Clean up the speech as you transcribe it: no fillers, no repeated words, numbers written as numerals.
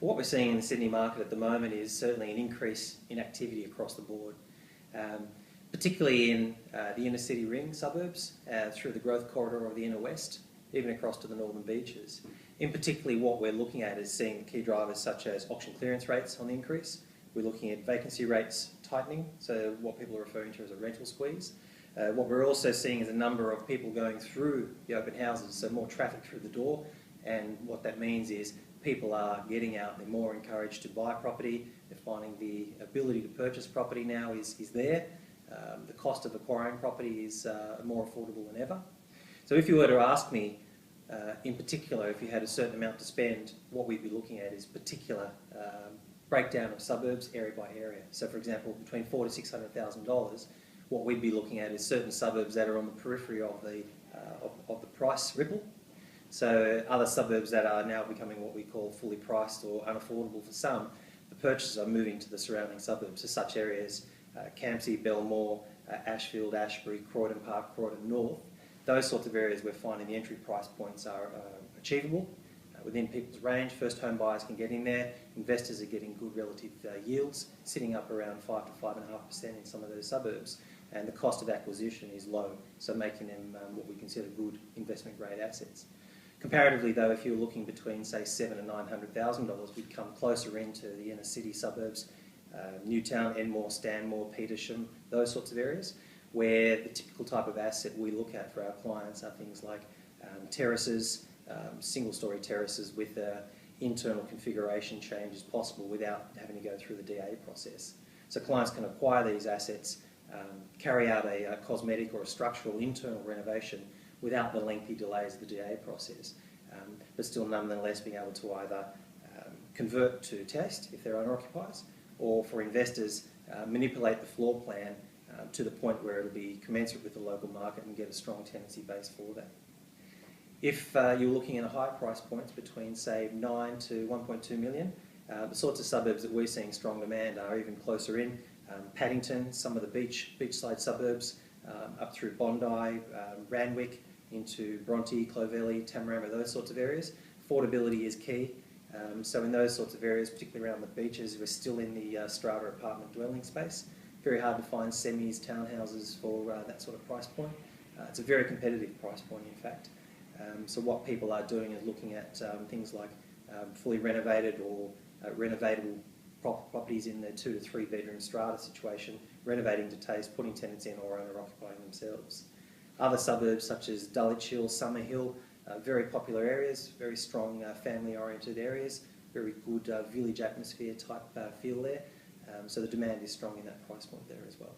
What we're seeing in the Sydney market at the moment is certainly an increase in activity across the board, particularly in the inner city ring suburbs, through the growth corridor of the inner west, even across to the northern beaches. In particularly, what we're looking at is seeing key drivers such as auction clearance rates on the increase. We're looking at vacancy rates tightening, so what people are referring to as a rental squeeze. What we're also seeing is a number of people going through the open houses, so more traffic through the door, and what that means is people are getting out, they're more encouraged to buy property, they're finding the ability to purchase property now is there. The cost of acquiring property is more affordable than ever. So if you were to ask me, in particular, if you had a certain amount to spend, what we'd be looking at is particular breakdown of suburbs area by area. So for example, between $400,000 to $600,000, what we'd be looking at is certain suburbs that are on the periphery of the price ripple. So other suburbs that are now becoming what we call fully priced or unaffordable for some, the purchasers are moving to the surrounding suburbs, so such areas, Campsie, Belmore, Ashfield, Ashbury, Croydon Park, Croydon North. Those sorts of areas we're finding the entry price points are achievable within people's range. First home buyers can get in there, investors are getting good relative yields, sitting up around 5 to 5.5% in some of those suburbs, and the cost of acquisition is low, so making them what we consider good investment grade assets. Comparatively though, if you're looking between say $700,000 and $900,000, we'd come closer into the inner city suburbs, Newtown, Enmore, Stanmore, Petersham, those sorts of areas, where the typical type of asset we look at for our clients are things like terraces, single-storey terraces with internal configuration changes possible without having to go through the DA process. So clients can acquire these assets, carry out a cosmetic or a structural internal renovation without the lengthy delays of the DA process, but still nonetheless being able to either convert to test if they're owner-occupiers, or for investors, manipulate the floor plan to the point where it'll be commensurate with the local market and get a strong tenancy base for that. If you're looking at high price points between say 9 to 1.2 million, the sorts of suburbs that we're seeing strong demand are even closer in. Paddington, some of the beachside suburbs, up through Bondi, Randwick, into Bronte, Clovelly, Tamarama, those sorts of areas. Affordability is key. So in those sorts of areas, particularly around the beaches, we're still in the strata apartment dwelling space. Very hard to find semis, townhouses for that sort of price point. It's a very competitive price point, in fact. So what people are doing is looking at things like fully renovated or renovatable properties in their 2 to 3 bedroom strata situation, renovating to taste, putting tenants in or owner-occupying themselves. Other suburbs such as Dulwich Hill, Summerhill, very popular areas, very strong family-oriented areas, very good village atmosphere type feel there. So the demand is strong in that price point there as well.